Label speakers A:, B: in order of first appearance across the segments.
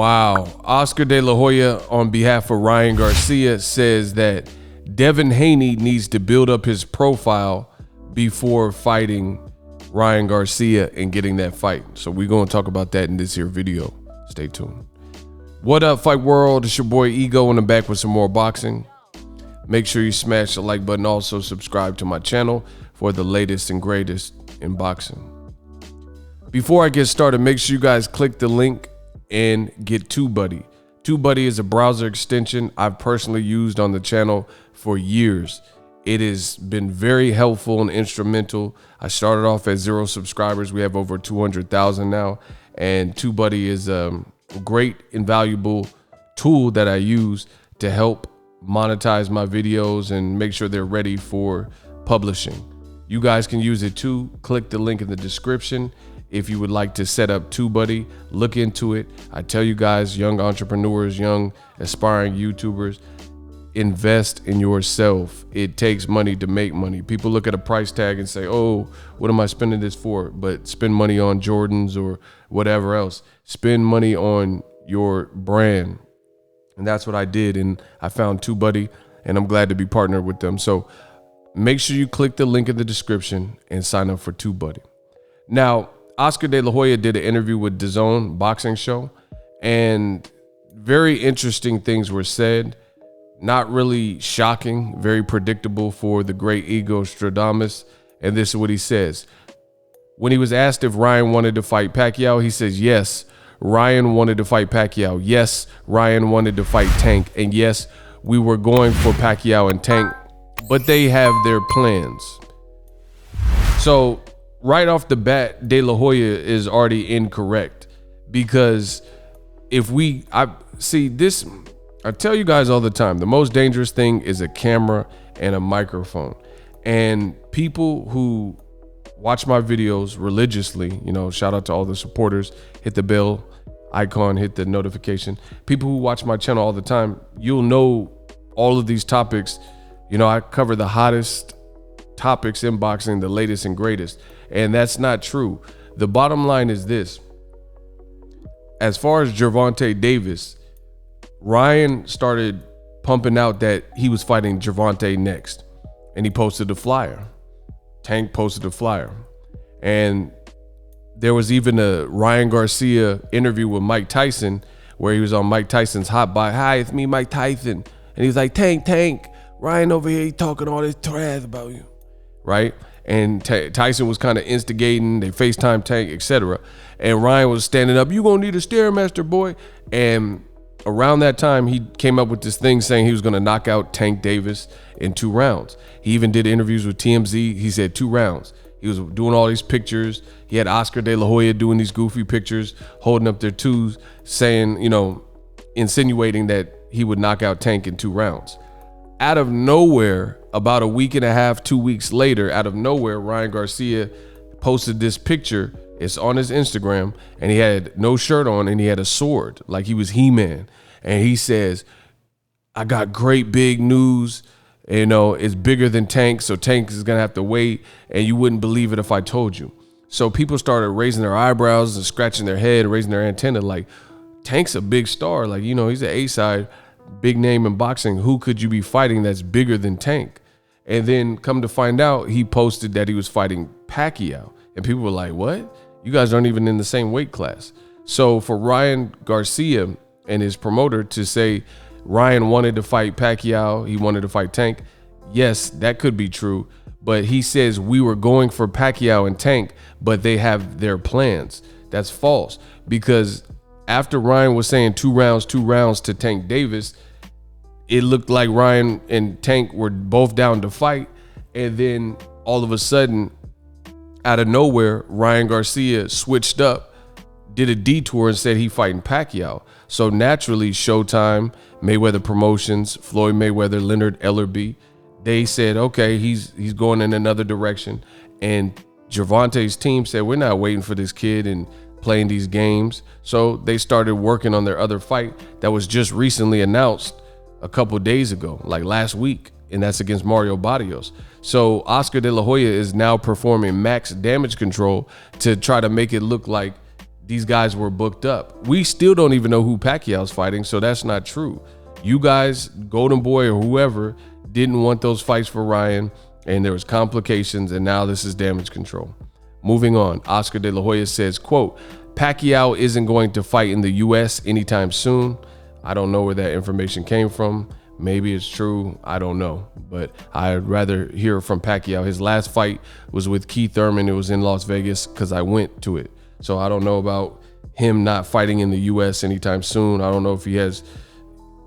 A: Wow. Oscar De La Hoya, on behalf of Ryan Garcia, says that Devin Haney needs to build up his profile before fighting Ryan Garcia and getting that fight. So we're going to talk about that in this here video. Stay tuned. What up, Fight World? It's your boy Ego, and I'm back with some more boxing. Make sure you smash the like button. Also subscribe to my channel for the latest and greatest in boxing. Before I get started, make sure you guys click the link and get TUBEBUDDY. TUBEBUDDY is a browser extension I've personally used on the channel for years. It has been very helpful and instrumental. I started off at 0 subscribers. We have over 200,000 now, and TUBEBUDDY is a great, invaluable tool that I use to help monetize my videos and make sure they're ready for publishing. You guys can use it too. Click the link in the description if you would like to set up TUBEBUDDY. Look into it. I tell you guys, young entrepreneurs, young aspiring YouTubers, invest in yourself. It takes money to make money. People look at a price tag and say, oh, what am I spending this for? But spend money on Jordans or whatever else. Spend money on your brand. And that's what I did. And I found TUBEBUDDY, and I'm glad to be partnered with them. So make sure you click the link in the description and sign up for TUBEBUDDY. Now, Oscar De La Hoya did an interview with DAZN boxing show, and very interesting things were said. Not really shocking, very predictable for the great Ego Stradamus. And this is what he says. When he was asked if Ryan wanted to fight Pacquiao, he says, yes, Ryan wanted to fight Pacquiao. Yes, Ryan wanted to fight Tank. And yes, we were going for Pacquiao and Tank, but they have their plans. So right off the bat, De La Hoya is already incorrect, because I tell you guys all the time, the most dangerous thing is a camera and a microphone. And people who watch my videos religiously, shout out to all the supporters, hit the bell icon, hit the notification. People who watch my channel all the time, you'll know all of these topics. I cover the hottest topics in boxing, the latest and greatest. And that's not true. The bottom line is this. As far as Gervonta Davis, Ryan started pumping out that he was fighting Gervonta next, and he posted a flyer. Tank posted a flyer. And there was even a Ryan Garcia interview with Mike Tyson where he was on Mike Tyson's Hot Bite. Hi, it's me, Mike Tyson. And he was like, Tank, Ryan over here, he talking all this trash about you, right? And Tyson was kind of instigating. They FaceTime Tank, etc. And Ryan was standing up. You gonna need a Stairmaster, boy. And around that time, he came up with this thing saying he was gonna knock out Tank Davis in 2 rounds. He even did interviews with TMZ. He said 2 rounds. He was doing all these pictures. He had Oscar De La Hoya doing these goofy pictures, holding up their twos, saying, insinuating that he would knock out Tank in 2 rounds. Out of nowhere, about a week and a half, 2 weeks later, out of nowhere, Ryan Garcia posted this picture. It's on his Instagram, and he had no shirt on, and he had a sword like he was He-Man. And he says, I got great big news. It's bigger than Tank, so Tank is going to have to wait, and you wouldn't believe it if I told you. So people started raising their eyebrows and scratching their head, raising their antenna, like, Tank's a big star. Like, he's an A-side, big name in boxing. Who could you be fighting that's bigger than Tank? And then come to find out, he posted that he was fighting Pacquiao. And people were like, what? You guys aren't even in the same weight class. So for Ryan Garcia and his promoter to say Ryan wanted to fight Pacquiao, he wanted to fight Tank, yes, that could be true. But he says we were going for Pacquiao and Tank, but they have their plans. That's false, because after Ryan was saying 2 rounds to Tank Davis, it looked like Ryan and Tank were both down to fight. And then all of a sudden, out of nowhere, Ryan Garcia switched up, did a detour, and said he fighting Pacquiao. So naturally, Showtime, Mayweather Promotions, Floyd Mayweather, Leonard Ellerbe, they said, okay, he's going in another direction. And Gervonta's team said, we're not waiting for this kid and playing these games. So they started working on their other fight that was just recently announced a couple days ago, like last week, and that's against Mario Barrios. So Oscar De La Hoya is now performing max damage control to try to make it look like these guys were booked up. We still don't even know who Pacquiao's fighting, so that's not true. You guys, Golden Boy or whoever, didn't want those fights for Ryan, and there was complications, and now this is damage control. Moving on, Oscar De La Hoya says, quote, Pacquiao isn't going to fight in the U.S. anytime soon. I don't know where that information came from. Maybe it's true. I don't know. But I'd rather hear from Pacquiao. His last fight was with Keith Thurman. It was in Las Vegas because I went to it. So I don't know about him not fighting in the U.S. anytime soon. I don't know if he has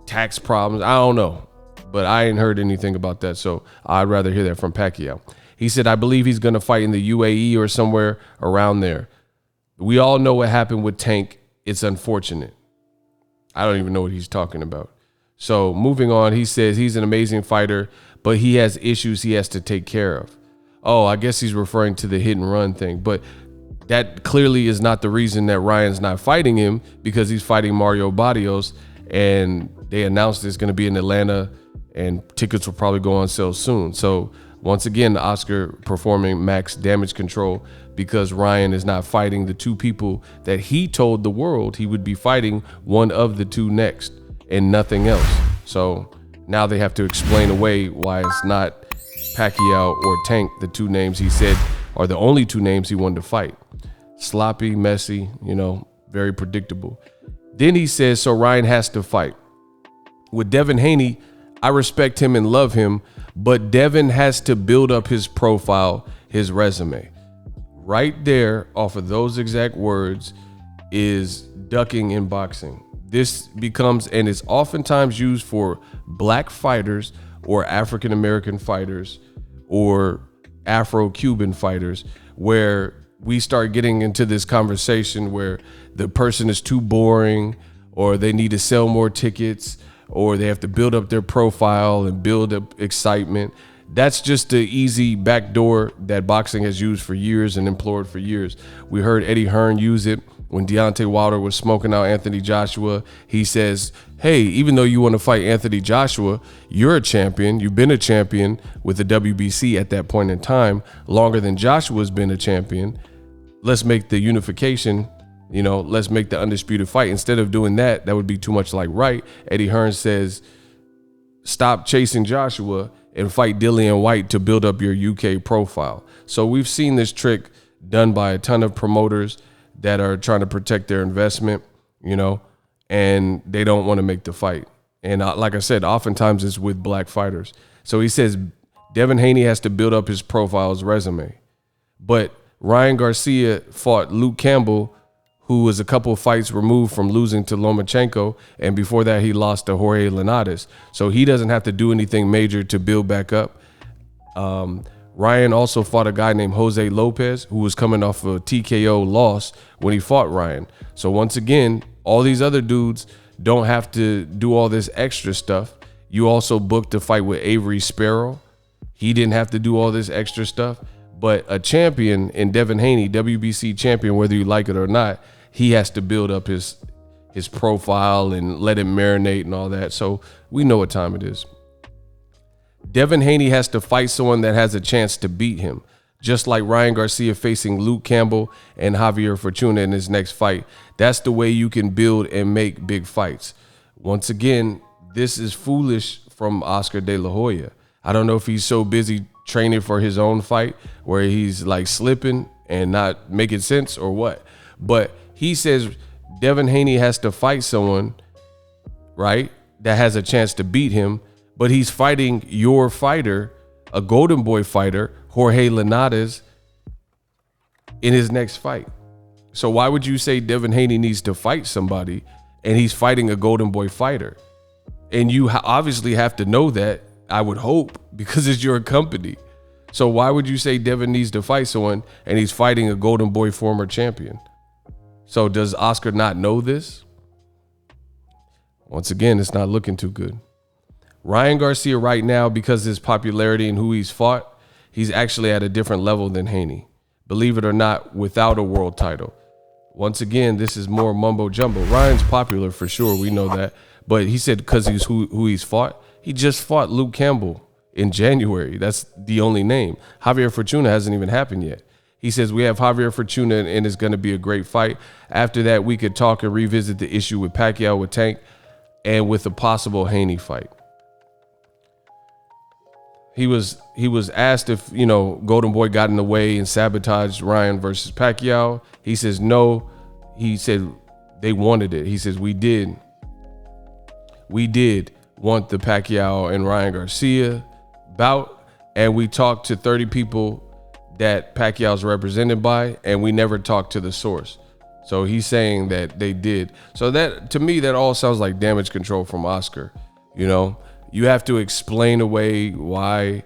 A: tax problems. I don't know. But I ain't heard anything about that. So I'd rather hear that from Pacquiao. He said, I believe he's going to fight in the UAE or somewhere around there. We all know what happened with Tank. It's unfortunate. I don't even know what he's talking about. So moving on, he says he's an amazing fighter, but he has issues he has to take care of. Oh, I guess he's referring to the hit and run thing. But that clearly is not the reason that Ryan's not fighting him, because he's fighting Mario Barrios, and they announced it's going to be in Atlanta, and tickets will probably go on sale soon. So once again, Oscar performing max damage control because Ryan is not fighting the two people that he told the world he would be fighting, one of the two next and nothing else. So now they have to explain away why it's not Pacquiao or Tank, the two names he said are the only two names he wanted to fight. Sloppy, messy, very predictable. Then he says, so Ryan has to fight. With Devin Haney, I respect him and love him, but Devin has to build up his profile, his resume. Right there, off of those exact words, is ducking in boxing. This becomes, and is oftentimes used for black fighters or African-American fighters or Afro-Cuban fighters, where we start getting into this conversation where the person is too boring, or they need to sell more tickets, or they have to build up their profile and build up excitement. That's just the easy backdoor that boxing has used for years and employed for years. We heard Eddie Hearn use it when Deontay Wilder was smoking out Anthony Joshua. He says, hey, even though you want to fight Anthony Joshua, you're a champion. You've been a champion with the WBC at that point in time, longer than Joshua's been a champion. Let's make the unification, let's make the undisputed fight. Instead of doing that, that would be too much like right. Eddie Hearn says, stop chasing Joshua and fight Dillian White to build up your UK profile. So we've seen this trick done by a ton of promoters that are trying to protect their investment, and they don't want to make the fight. And like I said, oftentimes it's with black fighters. So he says Devin Haney has to build up his profile, his resume. But Ryan Garcia fought Luke Campbell, who was a couple of fights removed from losing to Lomachenko, and before that he lost to Jorge Linares. So he doesn't have to do anything major to build back up. Ryan also fought a guy named Jose Lopez, who was coming off a TKO loss when he fought Ryan. So once again, all these other dudes don't have to do all this extra stuff. You also booked a fight with Avery Sparrow. He didn't have to do all this extra stuff. But a champion in Devin Haney, WBC champion, whether you like it or not, he has to build up his profile and let it marinate and all that. So we know what time it is. Devin Haney has to fight someone that has a chance to beat him, just like Ryan Garcia facing Luke Campbell and Javier Fortuna in his next fight. That's the way you can build and make big fights. Once again, this is foolish from Oscar De La Hoya. I don't know if he's so busy training for his own fight where he's like slipping and not making sense or what. But he says Devin Haney has to fight someone, right, that has a chance to beat him, but he's fighting your fighter, a Golden Boy fighter, Jorge Linares, in his next fight. So why would you say Devin Haney needs to fight somebody and he's fighting a Golden Boy fighter? And you obviously have to know that, I would hope, because it's your company. So why would you say Devin needs to fight someone and he's fighting a Golden Boy former champion? So does Oscar not know this? Once again, it's not looking too good. Ryan Garcia right now, because of his popularity and who he's fought, he's actually at a different level than Haney. Believe it or not, without a world title. Once again, this is more mumbo jumbo. Ryan's popular for sure, we know that. But he said because he's who he's fought. He just fought Luke Campbell in January. That's the only name. Javier Fortuna hasn't even happened yet. He says, we have Javier Fortuna and it's going to be a great fight. After that, we could talk and revisit the issue with Pacquiao, with Tank, and with a possible Haney fight. He was asked if, Golden Boy got in the way and sabotaged Ryan versus Pacquiao. He says no. He said they wanted it. He says we did want the Pacquiao and Ryan Garcia bout, and we talked to 30 people that Pacquiao's represented by, and we never talked to the source. So he's saying that they did. So that, to me, that all sounds like damage control from Oscar. You have to explain away why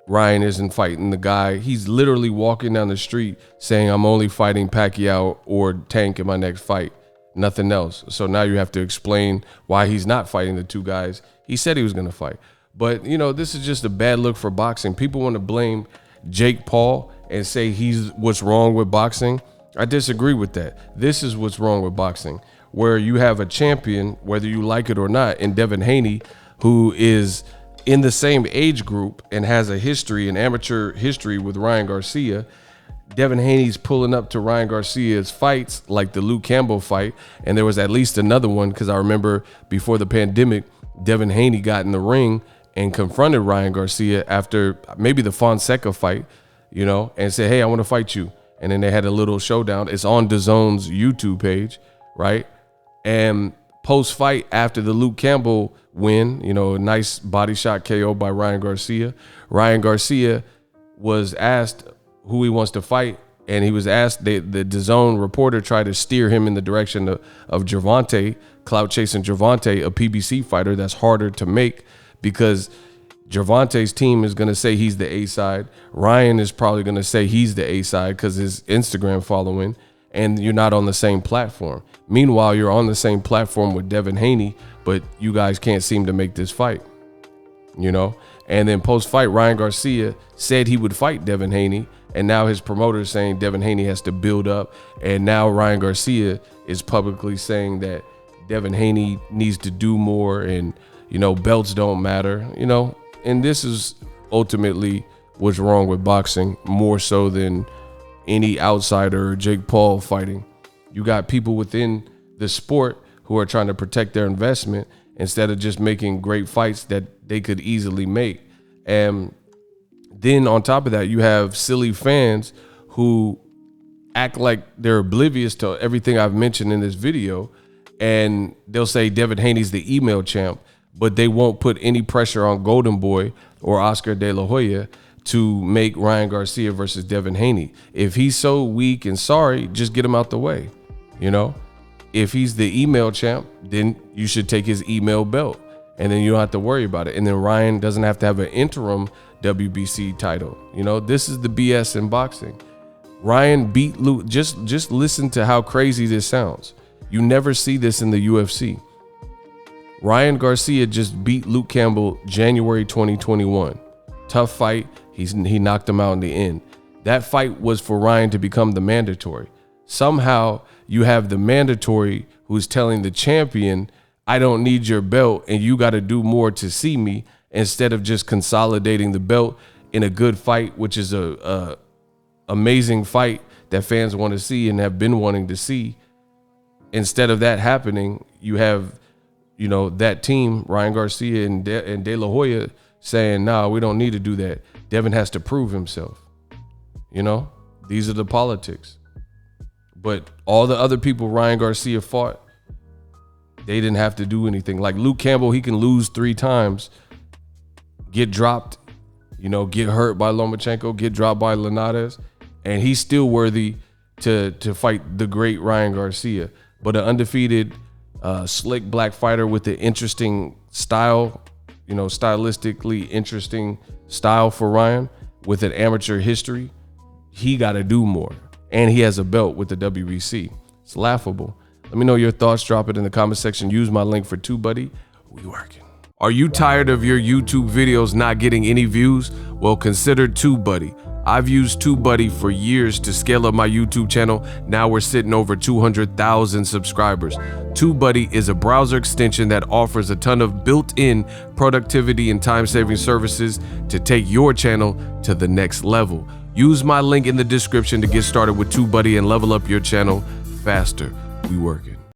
A: Ryan isn't fighting the guy. He's literally walking down the street saying, I'm only fighting Pacquiao or Tank in my next fight, nothing else. So now you have to explain why he's not fighting the two guys he said he was going to fight. But, this is just a bad look for boxing. People want to blame Jake Paul and say he's what's wrong with boxing. I disagree with that. This is what's wrong with boxing, where you have a champion, whether you like it or not, in Devin Haney, who is in the same age group and has a history, an amateur history with Ryan Garcia. Devin Haney's pulling up to Ryan Garcia's fights, like the Luke Campbell fight, and there was at least another one, because I remember before the pandemic, Devin Haney got in the ring and confronted Ryan Garcia after maybe the Fonseca fight, and said, hey, I want to fight you. And then they had a little showdown. It's on DAZN's YouTube page, right? And post-fight, after the Luke Campbell win, a nice body shot KO by Ryan Garcia. Ryan Garcia was asked who he wants to fight, and he was asked, the DAZN reporter tried to steer him in the direction of Gervonta, clout chasing Gervonta, a PBC fighter that's harder to make, because Gervonta's team is going to say he's the A side. Ryan is probably going to say he's the A side because his Instagram following, and you're not on the same platform. Meanwhile, you're on the same platform with Devin Haney, but you guys can't seem to make this fight, And then post-fight, Ryan Garcia said he would fight Devin Haney, and now his promoter is saying Devin Haney has to build up, and now Ryan Garcia is publicly saying that Devin Haney needs to do more, and belts don't matter, and this is ultimately what's wrong with boxing, more so than any outsider or Jake Paul fighting. You got people within the sport who are trying to protect their investment instead of just making great fights that they could easily make. And then on top of that, you have silly fans who act like they're oblivious to everything I've mentioned in this video, and they'll say Devin Haney's the email champ, but they won't put any pressure on Golden Boy or Oscar De La Hoya to make Ryan Garcia versus Devin Haney. If he's so weak and sorry, just get him out the way. If he's the email champ, then you should take his email belt, and then you don't have to worry about it. And then Ryan doesn't have to have an interim WBC title. This is the BS in boxing. Ryan beat Luke. Just listen to how crazy this sounds. You never see this in the UFC. Ryan Garcia just beat Luke Campbell January 2021. Tough fight. He knocked him out in the end. That fight was for Ryan to become the mandatory. Somehow you have the mandatory who's telling the champion, I don't need your belt and you got to do more to see me, instead of just consolidating the belt in a good fight, which is a amazing fight that fans want to see and have been wanting to see. Instead of that happening, you have that team, Ryan Garcia and De La Hoya, saying, nah, we don't need to do that. Devin has to prove himself. These are the politics. But all the other people Ryan Garcia fought, they didn't have to do anything. Like Luke Campbell, he can lose 3 times, get dropped, get hurt by Lomachenko, get dropped by Linares, and he's still worthy to fight the great Ryan Garcia. But an undefeated slick black fighter with an interesting style, stylistically interesting style for Ryan, with an amateur history, he got to do more. And he has a belt with the WBC. It's laughable. Let me know your thoughts. Drop it in the comment section. Use my link for TUBEBUDDY. We working. Are you tired of your YouTube videos not getting any views? Well, consider TUBEBUDDY. I've used TUBEBUDDY for years to scale up my YouTube channel. Now we're sitting over 200,000 subscribers. TUBEBUDDY is a browser extension that offers a ton of built-in productivity and time-saving services to take your channel to the next level. Use my link in the description to get started with TUBEBUDDY and level up your channel faster. We working.